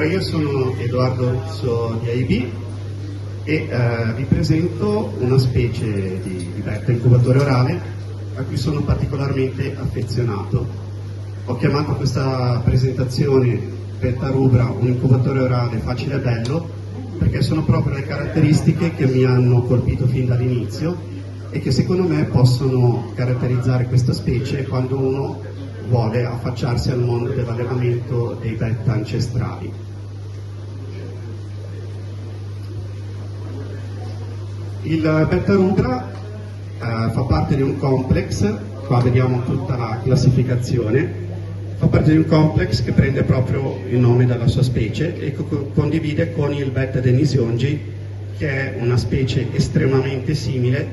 Allora, io sono Edoardo Russo di AIB e vi presento una specie di betta incubatore orale a cui sono particolarmente affezionato. Ho chiamato questa presentazione betta rubra un incubatore orale facile e bello perché sono proprio le caratteristiche che mi hanno colpito fin dall'inizio e che secondo me possono caratterizzare questa specie quando uno vuole affacciarsi al mondo dell'allevamento dei betta ancestrali. Il betta rubra fa parte di un complex, qua vediamo tutta la classificazione, fa parte di un complex che prende proprio il nome dalla sua specie e condivide con il betta denisiongi, che è una specie estremamente simile,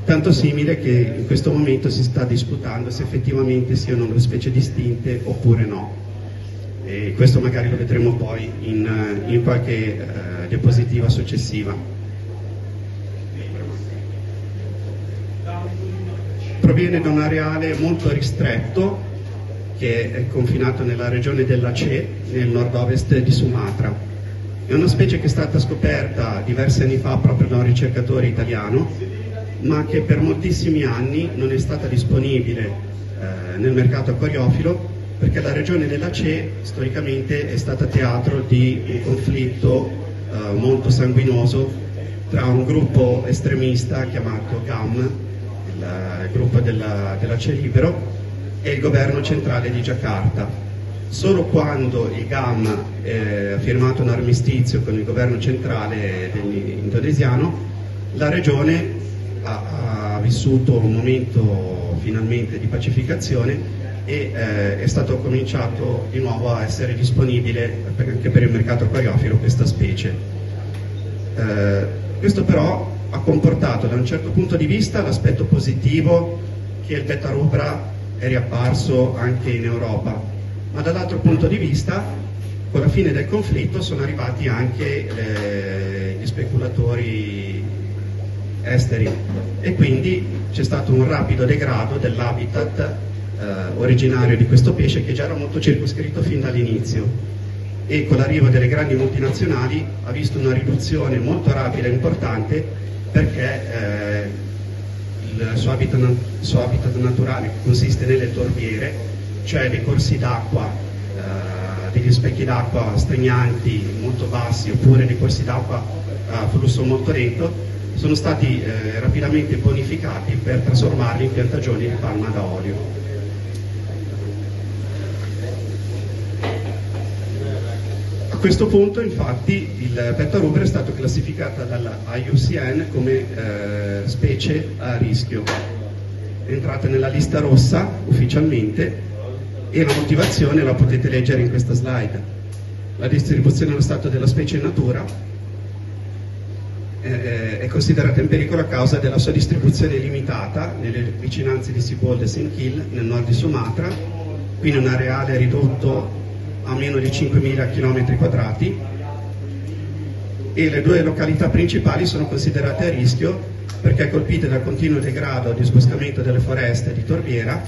tanto simile che in questo momento si sta disputando se effettivamente siano due specie distinte oppure no. E questo magari lo vedremo poi in qualche diapositiva successiva. Proviene da un areale molto ristretto che è confinato nella regione dell'Aceh, nel nord-ovest di Sumatra. È una specie che è stata scoperta diversi anni fa proprio da un ricercatore italiano, ma che per moltissimi anni non è stata disponibile nel mercato acquariofilo perché la regione dell'Aceh storicamente è stata teatro di un conflitto molto sanguinoso tra un gruppo estremista chiamato GAM, il gruppo dell'Aceh Libero, e il governo centrale di Giacarta. Solo quando il GAM ha firmato un armistizio con il governo centrale indonesiano, la regione ha vissuto un momento finalmente di pacificazione e è stato cominciato di nuovo a essere disponibile anche per il mercato acquariofilo questa specie. Questo però ha comportato da un certo punto di vista l'aspetto positivo che il betta rubra è riapparso anche in Europa, ma dall'altro punto di vista con la fine del conflitto sono arrivati anche gli speculatori esteri e quindi c'è stato un rapido degrado dell'habitat originario di questo pesce, che già era molto circoscritto fin dall'inizio, e con l'arrivo delle grandi multinazionali ha visto una riduzione molto rapida e importante perché il suo habitat naturale consiste nelle torbiere, cioè dei corsi d'acqua, degli specchi d'acqua stagnanti molto bassi oppure dei corsi d'acqua a flusso molto lento, sono stati rapidamente bonificati per trasformarli in piantagioni di palma da olio. A questo punto infatti il betta rubra è stato classificato dalla IUCN come specie a rischio. È entrata nella lista rossa ufficialmente e la motivazione la potete leggere in questa slide. La distribuzione allo stato della specie in natura è considerata in pericolo a causa della sua distribuzione limitata nelle vicinanze di Sibolde e Senquil nel nord di Sumatra, quindi un areale ridotto a meno di 5.000 km², e le due località principali sono considerate a rischio perché colpite dal continuo degrado e disboscamento delle foreste di torbiera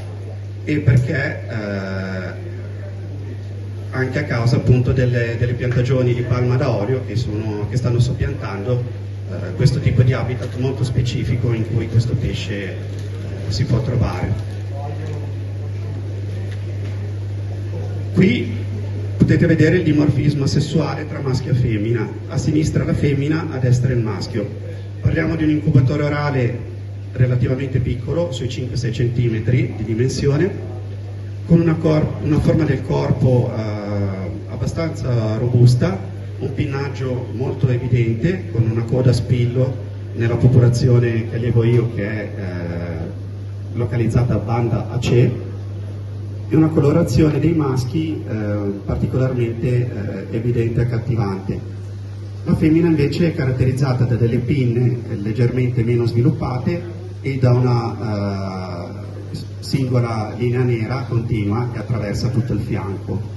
e perché anche a causa appunto delle piantagioni di palma da olio che stanno soppiantando questo tipo di habitat molto specifico in cui questo pesce si può trovare. Qui potete vedere il dimorfismo sessuale tra maschio e femmina, a sinistra la femmina, a destra il maschio. Parliamo di un incubatore orale relativamente piccolo, sui 5-6 cm di dimensione, con una forma del corpo abbastanza robusta, un pinnaggio molto evidente, con una coda a spillo nella popolazione che allevo io, che è localizzata a Banda Aceh, e una colorazione dei maschi particolarmente evidente e accattivante. La femmina invece è caratterizzata da delle pinne leggermente meno sviluppate e da una singola linea nera continua che attraversa tutto il fianco.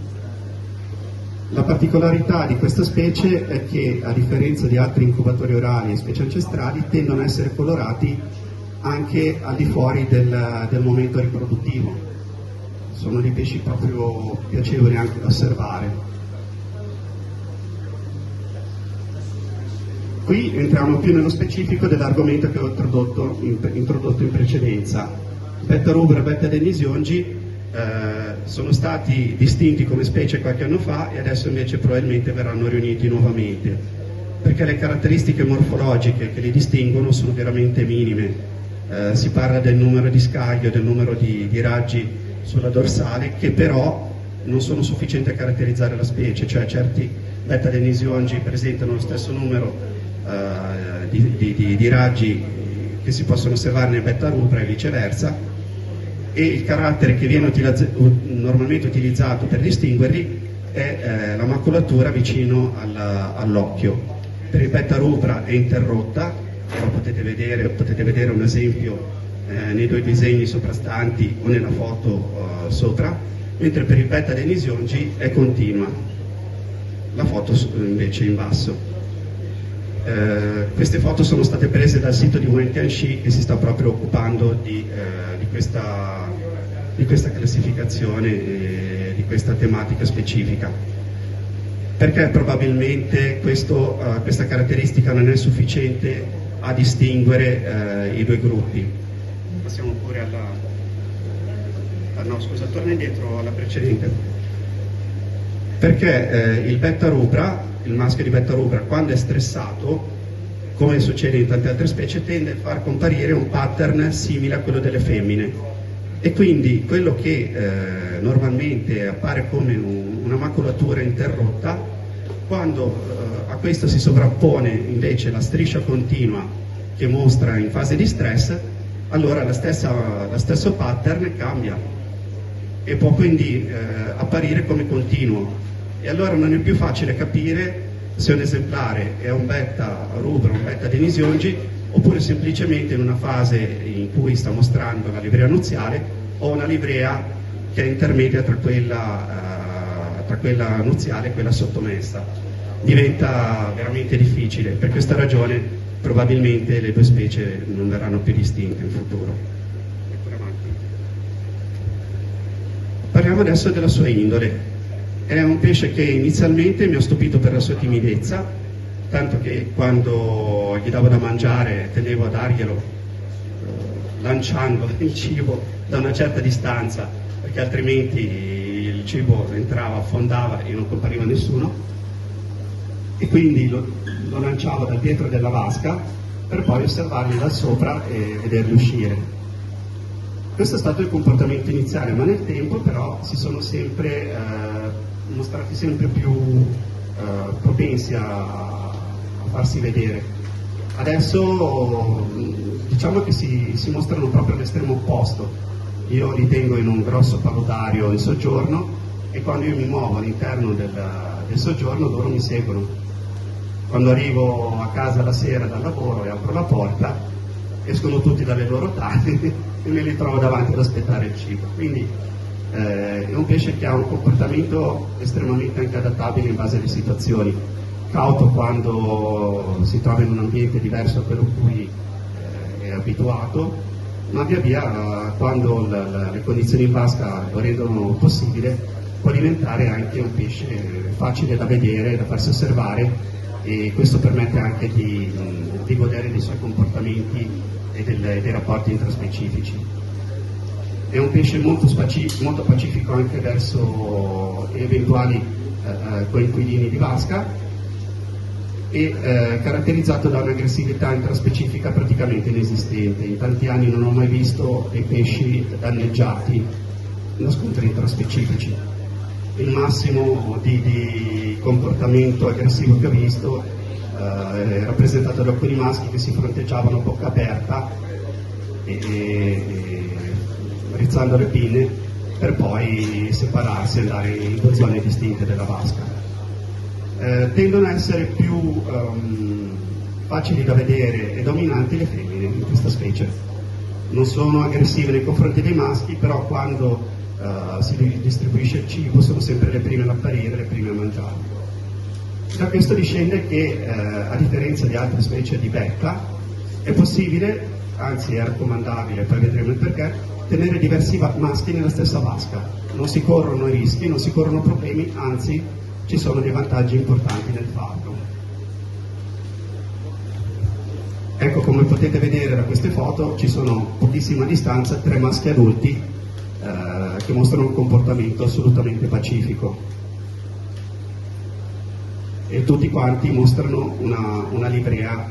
La particolarità di questa specie è che, a differenza di altri incubatori orali e specie ancestrali, tendono a essere colorati anche al di fuori del momento riproduttivo. Sono dei pesci proprio piacevoli anche da osservare. Qui entriamo più nello specifico dell'argomento che ho introdotto in precedenza. Betta rubra e betta denisiongi sono stati distinti come specie qualche anno fa e adesso invece probabilmente verranno riuniti nuovamente, perché le caratteristiche morfologiche che li distinguono sono veramente minime. Si parla del numero di scaglio, del numero di raggi sulla dorsale, che però non sono sufficienti a caratterizzare la specie, cioè certi betta denisiongi presentano lo stesso numero di raggi che si possono osservare nel betta rubra e viceversa, e il carattere che viene normalmente utilizzato per distinguerli è la maculatura vicino all'occhio. Per il betta rubra è interrotta, lo potete vedere un esempio nei due disegni soprastanti o nella foto sopra, mentre per il betta denisiongi è continua, la foto invece in basso. Queste foto sono state prese dal sito di Wen Tianxi, che si sta proprio occupando di questa classificazione e di questa tematica specifica. Perché probabilmente questa caratteristica non è sufficiente a distinguere i due gruppi. Passiamo pure no, scusa, torna indietro alla precedente. Perché il betta rubra, il maschio di betta rubra, quando è stressato, come succede in tante altre specie, tende a far comparire un pattern simile a quello delle femmine, e quindi quello che normalmente appare come una maculatura interrotta, quando a questo si sovrappone invece la striscia continua che mostra in fase di stress, allora lo stesso pattern cambia e può quindi apparire come continuo, e allora non è più facile capire se un esemplare è un betta rubra, un betta denisiongi, oppure semplicemente in una fase in cui sta mostrando la livrea nuziale o una livrea che è intermedia tra quella nuziale e quella sottomessa. Diventa veramente difficile. Per questa ragione probabilmente le due specie non verranno più distinte in futuro. Parliamo adesso della sua indole. È un pesce che inizialmente mi ha stupito per la sua timidezza, tanto che quando gli davo da mangiare tendevo a darglielo lanciando il cibo da una certa distanza, perché altrimenti il cibo entrava, affondava e non compariva nessuno, e quindi lo lanciavo dal dietro della vasca per poi osservarli da sopra e vederli uscire. Questo è stato il comportamento iniziale, ma nel tempo però si sono mostrati sempre più propensi a farsi vedere. Adesso diciamo che si mostrano proprio all'estremo opposto. Io li tengo in un grosso palodario in soggiorno e quando io mi muovo all'interno del soggiorno loro mi seguono. Quando arrivo a casa la sera dal lavoro e apro la porta, escono tutti dalle loro tane e me li trovo davanti ad aspettare il cibo. Quindi è un pesce che ha un comportamento estremamente anche adattabile in base alle situazioni, cauto quando si trova in un ambiente diverso da quello a cui è abituato, ma via via quando le condizioni in vasca lo rendono possibile, può diventare anche un pesce facile da vedere, da farsi osservare, e questo permette anche di godere dei suoi comportamenti e dei rapporti intraspecifici. È un pesce molto pacifico anche verso eventuali coinquilini di vasca e caratterizzato da un'aggressività intraspecifica praticamente inesistente. In tanti anni non ho mai visto dei pesci danneggiati da scontri intraspecifici. Il massimo di comportamento aggressivo che ho visto è rappresentato da alcuni maschi che si fronteggiavano a bocca aperta e rizzando le pinne per poi separarsi e andare in due zone distinte della vasca. Tendono a essere più facili da vedere e dominanti le femmine in questa specie. Non sono aggressive nei confronti dei maschi, però quando si distribuisce il cibo sono sempre le prime ad apparire, le prime a mangiare. Da questo discende che a differenza di altre specie di betta è possibile, anzi è raccomandabile, poi vedremo il perché, tenere diversi maschi nella stessa vasca. Non si corrono rischi, non si corrono problemi, anzi ci sono dei vantaggi importanti nel farlo. Ecco, come potete vedere da queste foto, ci sono a pochissima distanza 3 maschi adulti che mostrano un comportamento assolutamente pacifico, e tutti quanti mostrano una livrea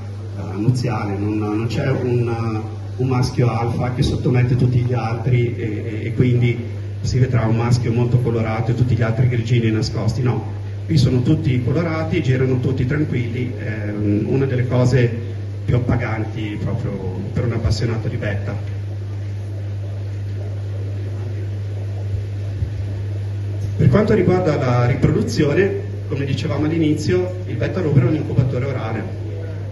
nuziale, non c'è un maschio alfa che sottomette tutti gli altri e quindi si vedrà un maschio molto colorato e tutti gli altri grigini nascosti. No, qui sono tutti colorati, girano tutti tranquilli, è una delle cose più appaganti proprio per un appassionato di betta. Per quanto riguarda la riproduzione, come dicevamo all'inizio, il betta lubro è un incubatore orale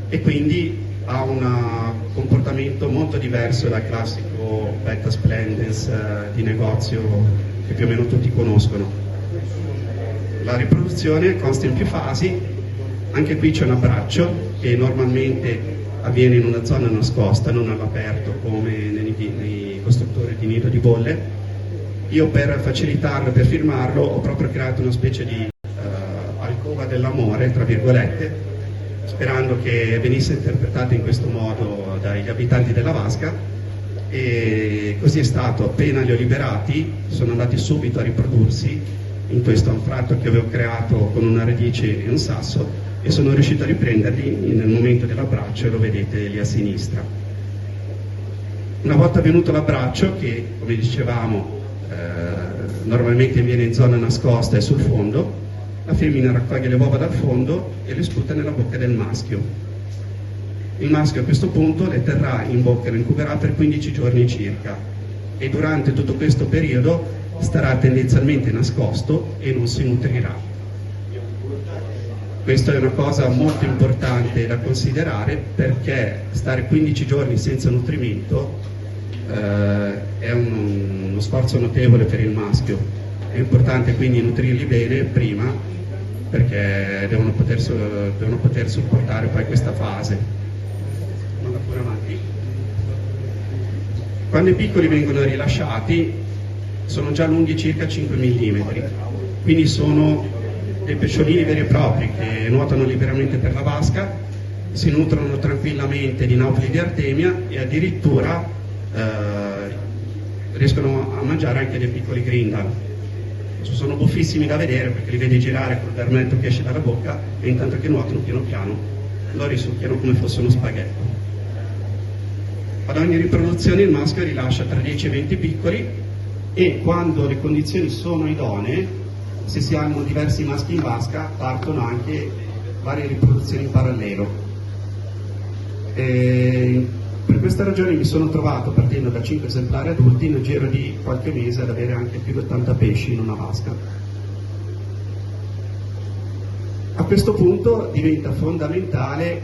e quindi ha un comportamento molto diverso dal classico betta splendens di negozio che più o meno tutti conoscono. La riproduzione consta in più fasi, anche qui c'è un abbraccio che normalmente avviene in una zona nascosta, non all'aperto come nei costruttori di nido di bolle. Io, per facilitarlo e per firmarlo, ho proprio creato una specie di alcova dell'amore, tra virgolette, sperando che venisse interpretata in questo modo dagli abitanti della vasca, e così è stato. Appena li ho liberati sono andati subito a riprodursi in questo anfratto che avevo creato con una radice e un sasso, e sono riuscito a riprenderli nel momento dell'abbraccio, e lo vedete lì a sinistra. Una volta venuto l'abbraccio, che come dicevamo normalmente viene in zona nascosta e sul fondo, la femmina raccoglie le uova dal fondo e le sputa nella bocca del maschio. Il maschio a questo punto le terrà in bocca e le incuberà per 15 giorni circa, e durante tutto questo periodo starà tendenzialmente nascosto e non si nutrirà. Questa è una cosa molto importante da considerare, perché stare 15 giorni senza nutrimento è uno sforzo notevole per il maschio. È importante quindi nutrirli bene prima, perché devono poter sopportare poi questa fase. Vado pure avanti. Quando i piccoli vengono rilasciati sono già lunghi circa 5 mm, quindi sono dei pesciolini veri e propri che nuotano liberamente per la vasca, si nutrono tranquillamente di naufili di artemia e addirittura riescono a mangiare anche dei piccoli grindal. Sono buffissimi da vedere, perché li vedi girare col vermetto che esce dalla bocca, e intanto che nuotano piano piano lo risucchiano come fosse uno spaghetto. Ad ogni riproduzione il maschio rilascia tra 10 e 20 piccoli, e quando le condizioni sono idonee, se si hanno diversi maschi in vasca, partono anche varie riproduzioni in parallelo. Per questa ragione mi sono trovato, partendo da 5 esemplari adulti, nel giro di qualche mese ad avere anche più di 80 pesci in una vasca. A questo punto diventa fondamentale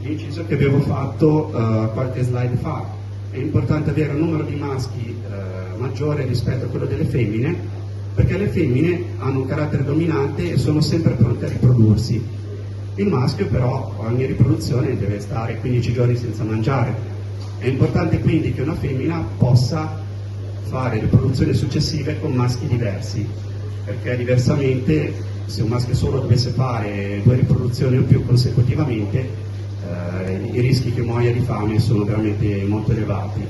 l'inciso che avevo fatto qualche slide fa. È importante avere un numero di maschi maggiore rispetto a quello delle femmine, perché le femmine hanno un carattere dominante e sono sempre pronte a riprodursi. Il maschio però a ogni riproduzione deve stare 15 giorni senza mangiare. È importante quindi che una femmina possa fare riproduzioni successive con maschi diversi, perché diversamente, se un maschio solo dovesse fare 2 riproduzioni o più consecutivamente, i rischi che muoia di fame sono veramente molto elevati.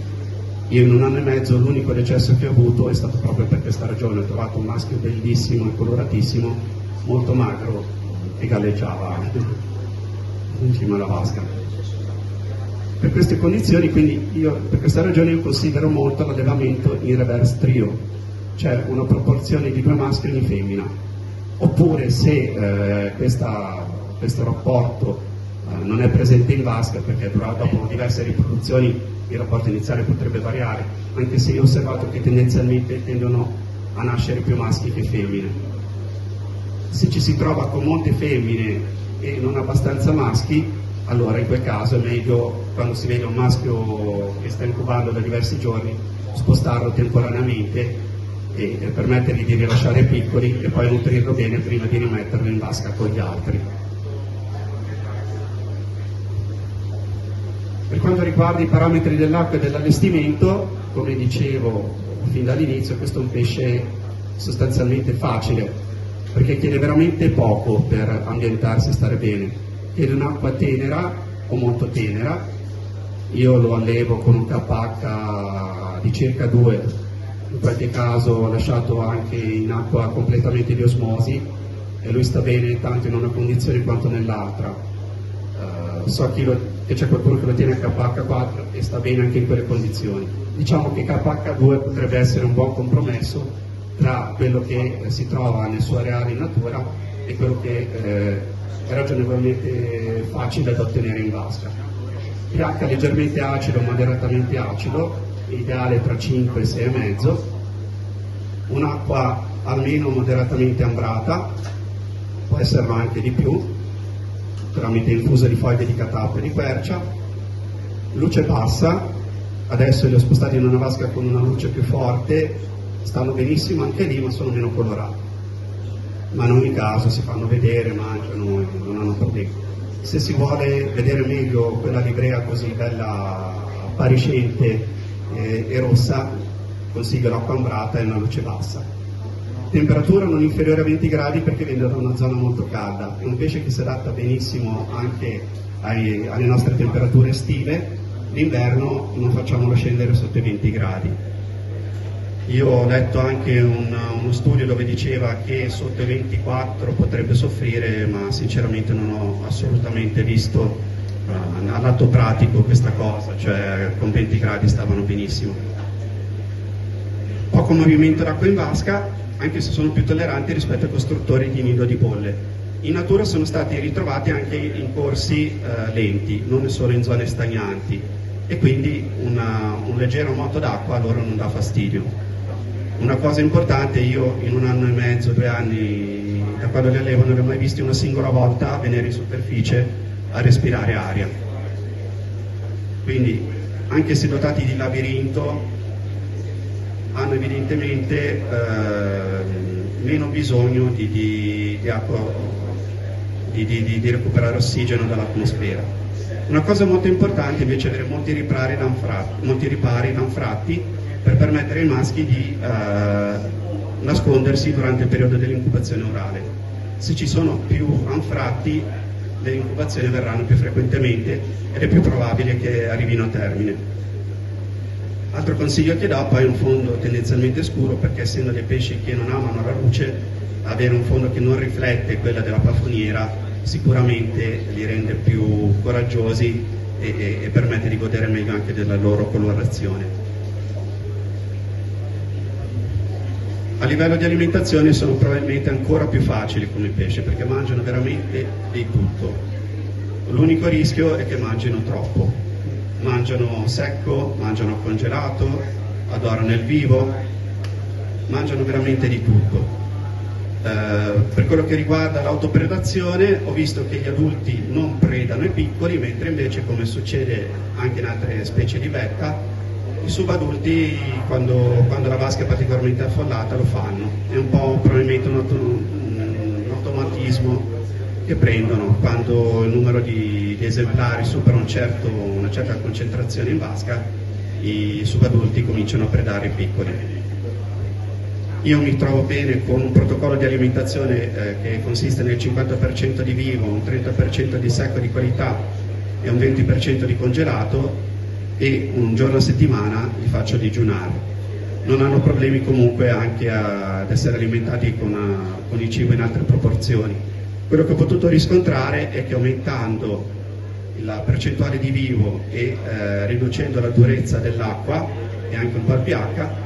Io in 1 anno e mezzo l'unico decesso che ho avuto è stato proprio per questa ragione. Ho trovato un maschio bellissimo e coloratissimo, molto magro, che galleggiava in cima alla vasca. Per queste condizioni, quindi, per questa ragione io considero molto l'allevamento in reverse trio, cioè una proporzione di 2 maschi e ogni femmina. Oppure, se questo rapporto non è presente in vasca, perché dopo diverse riproduzioni il rapporto iniziale potrebbe variare, anche se io ho osservato che tendenzialmente tendono a nascere più maschi che femmine. Se ci si trova con molte femmine e non abbastanza maschi, allora in quel caso è meglio, quando si vede un maschio che sta incubando da diversi giorni, spostarlo temporaneamente e permettergli di rilasciare i piccoli e poi nutrirlo bene prima di rimetterlo in vasca con gli altri. Per quanto riguarda i parametri dell'acqua e dell'allestimento, come dicevo fin dall'inizio, questo è un pesce sostanzialmente facile, perché chiede veramente poco per ambientarsi e stare bene. Chiede un'acqua tenera o molto tenera, io lo allevo con un KH di circa 2, in qualche caso lasciato anche in acqua completamente di osmosi, e lui sta bene tanto in una condizione quanto nell'altra. So che c'è qualcuno che lo tiene a KH4 e sta bene anche in quelle condizioni. Diciamo che KH2 potrebbe essere un buon compromesso tra quello che si trova nel suo areale in natura e quello che è ragionevolmente facile da ottenere in vasca. pH leggermente acido, moderatamente acido, ideale tra 5 e 6,5, un'acqua almeno moderatamente ambrata, può esserlo anche di più, tramite infusa di foglie di catappa e di quercia, luce bassa, adesso li ho spostati in una vasca con una luce più forte, stanno benissimo anche lì ma sono meno colorati, ma in ogni caso si fanno vedere, mangiano e non hanno problemi. Se si vuole vedere meglio quella livrea così bella appariscente e rossa, consiglio l'acqua ambrata e una luce bassa. Temperatura non inferiore a 20 gradi perché viene da una zona molto calda, è un pesce che si adatta benissimo anche alle nostre temperature estive, l'inverno non facciamolo scendere sotto i 20 gradi. Io ho letto anche uno studio dove diceva che sotto i 24 potrebbe soffrire, ma sinceramente non ho assolutamente visto al lato pratico questa cosa, cioè con 20 gradi stavano benissimo. Poco movimento d'acqua in vasca, anche se sono più tolleranti rispetto ai costruttori di nido di bolle. In natura sono stati ritrovati anche in corsi lenti, non solo in zone stagnanti, e quindi un leggero moto d'acqua a loro non dà fastidio. Una cosa importante, io in 1 anno e mezzo, 2 anni, da quando li allevo, non li ho mai visti una singola volta venire in superficie a respirare aria. Quindi, anche se dotati di labirinto, hanno evidentemente meno bisogno di acqua, di recuperare ossigeno dall'atmosfera. Una cosa molto importante invece è avere molti ripari d'anfratti per permettere ai maschi di nascondersi durante il periodo dell'incubazione orale. Se ci sono più anfratti, le incubazioni avverranno più frequentemente ed è più probabile che arrivino a termine. Altro consiglio che do, poi è un fondo tendenzialmente scuro, perché essendo dei pesci che non amano la luce, avere un fondo che non riflette quella della plafoniera sicuramente li rende più coraggiosi e permette di godere meglio anche della loro colorazione. A livello di alimentazione sono probabilmente ancora più facili come pesce, perché mangiano veramente di tutto. L'unico rischio è che mangino troppo. Mangiano secco, mangiano congelato, adorano il vivo, mangiano veramente di tutto. Per quello che riguarda l'autopredazione, ho visto che gli adulti non predano i piccoli, mentre invece, come succede anche in altre specie di vetta, i subadulti, quando la vasca è particolarmente affollata, lo fanno. È un po' probabilmente un automatismo che prendono quando il numero di esemplari supera una certa concentrazione in vasca, i subadulti cominciano a predare i piccoli. Io mi trovo bene con un protocollo di alimentazione che consiste nel 50% di vivo, un 30% di secco di qualità e un 20% di congelato, e un giorno a settimana li faccio digiunare. Non hanno problemi comunque anche ad essere alimentati con il cibo in altre proporzioni. Quello che ho potuto riscontrare è che aumentando la percentuale di vivo e riducendo la durezza dell'acqua e anche un po' il pH,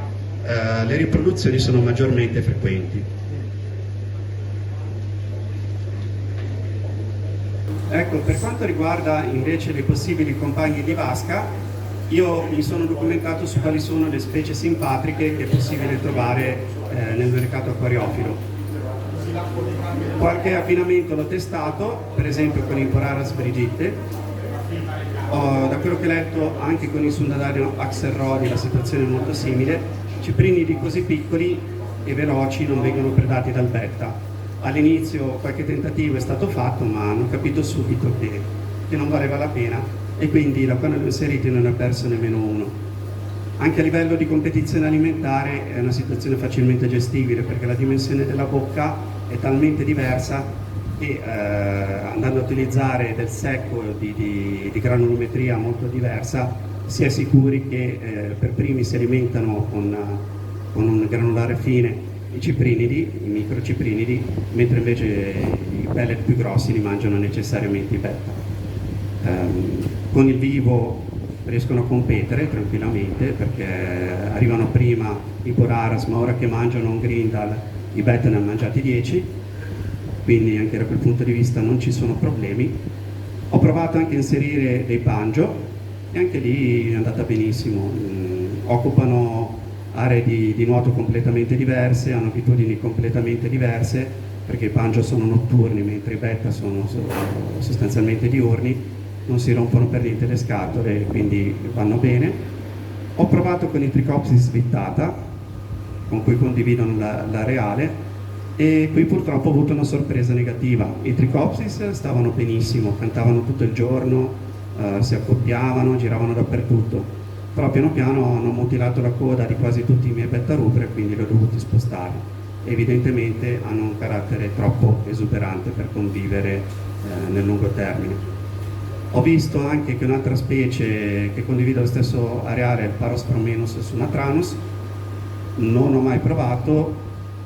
le riproduzioni sono maggiormente frequenti. Ecco, per quanto riguarda invece le possibili compagne di vasca, io mi sono documentato su quali sono le specie simpatriche che è possibile trovare nel mercato acquariofilo. Qualche abbinamento l'ho testato, per esempio con il Poraras brigitte. Da quello che ho letto anche con il Sundadario axelrodi la situazione è molto simile. Ciprini di così piccoli e veloci non vengono predati dal betta. All'inizio qualche tentativo è stato fatto, ma hanno capito subito che non valeva la pena, e quindi da quando li ho inseriti non ne ho perso nemmeno uno. Anche a livello di competizione alimentare è una situazione facilmente gestibile, perché la dimensione della bocca è talmente diversa e andando a utilizzare del secco di granulometria molto diversa si è sicuri che per primi si alimentano con un granulare fine i ciprinidi, i microciprinidi, mentre invece i pellet più grossi li mangiano necessariamente i beta. Con il vivo riescono a competere tranquillamente perché arrivano prima i Boraras, ma ora che mangiano un Grindal i beta ne hanno mangiati 10, quindi anche da quel punto di vista non ci sono problemi. Ho provato anche a inserire dei banjo e anche lì è andata benissimo. Occupano aree di nuoto completamente diverse, hanno abitudini completamente diverse, perché i banjo sono notturni mentre i beta sono sostanzialmente diurni, non si rompono per niente le scatole, quindi vanno bene. Ho provato con i Trichopsis svittata, con cui condividono l'areale, e qui purtroppo ho avuto una sorpresa negativa. I Trichopsis stavano benissimo, cantavano tutto il giorno, si accoppiavano, giravano dappertutto. Però piano piano hanno mutilato la coda di quasi tutti i miei beta rubra e quindi li ho dovuti spostare. Evidentemente hanno un carattere troppo esuberante per convivere nel lungo termine. Ho visto anche che un'altra specie che condivide lo stesso areale è il Parospromenus sumatranus. Non ho mai provato,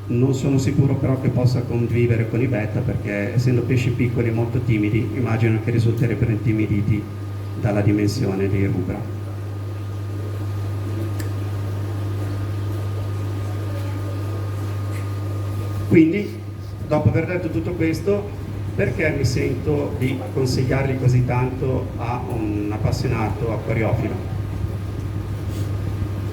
non sono sicuro però che possa convivere con i beta perché essendo pesci piccoli e molto timidi immagino che risulterebbero intimiditi dalla dimensione dei rubra. Quindi, dopo aver detto tutto questo, perché mi sento di consigliarli così tanto a un appassionato acquariofilo?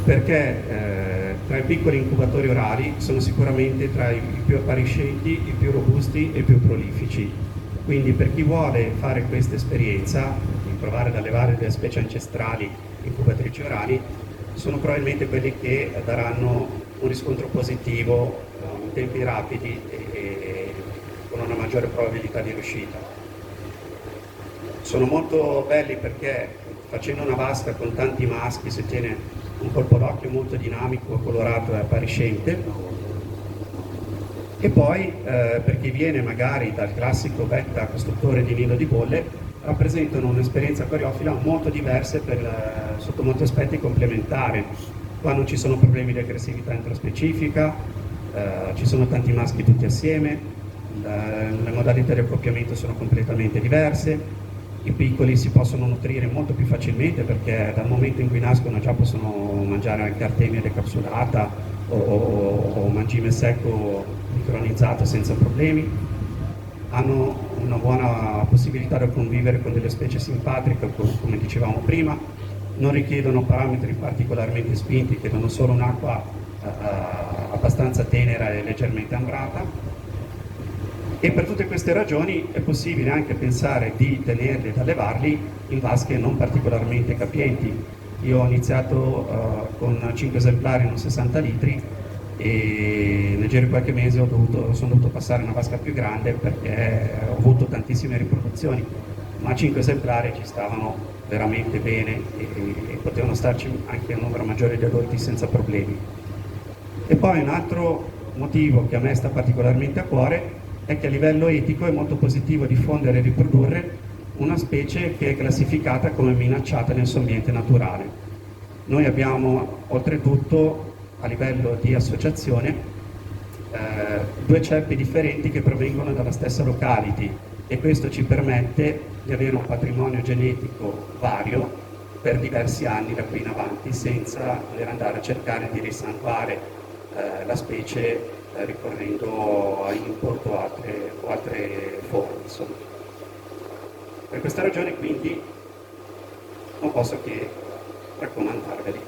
Perché tra i piccoli incubatori orali sono sicuramente tra i più appariscenti, i più robusti e i più prolifici. Quindi per chi vuole fare questa esperienza, di provare ad allevare delle specie ancestrali incubatrici orali, sono probabilmente quelli che daranno un riscontro positivo in tempi rapidi e con una maggiore probabilità di riuscita. Sono molto belli perché facendo una vasca con tanti maschi si ottiene un colpo d'occhio molto dinamico, colorato e appariscente. E poi per chi viene magari dal classico betta costruttore di nido di bolle, rappresentano un'esperienza acquariofila molto diversa sotto molti aspetti complementare. Qua non ci sono problemi di aggressività intraspecifica, ci sono tanti maschi tutti assieme, le modalità di accoppiamento sono completamente diverse, i piccoli si possono nutrire molto più facilmente perché dal momento in cui nascono già possono mangiare anche artemia decapsulata o mangime secco micronizzato senza problemi, hanno una buona possibilità di convivere con delle specie simpatiche come dicevamo prima, non richiedono parametri particolarmente spinti, chiedono solo un'acqua abbastanza tenera e leggermente ambrata. E per tutte queste ragioni è possibile anche pensare di tenerli ed allevarli in vasche non particolarmente capienti. Io ho iniziato con 5 esemplari in 60 litri e nel giro di qualche mese sono dovuto passare a una vasca più grande perché ho avuto tantissime riproduzioni, ma 5 esemplari ci stavano veramente bene e potevano starci anche un numero maggiore di adulti senza problemi. E poi un altro motivo che a me sta particolarmente a cuore è che a livello etico è molto positivo diffondere e riprodurre una specie che è classificata come minacciata nel suo ambiente naturale. Noi abbiamo oltretutto a livello di associazione 2 ceppi differenti che provengono dalla stessa locality e questo ci permette di avere un patrimonio genetico vario per diversi anni da qui in avanti senza dover andare a cercare di risanguare la specie ricorrendo a import o altre forme. Insomma. Per questa ragione quindi non posso che raccomandarveli.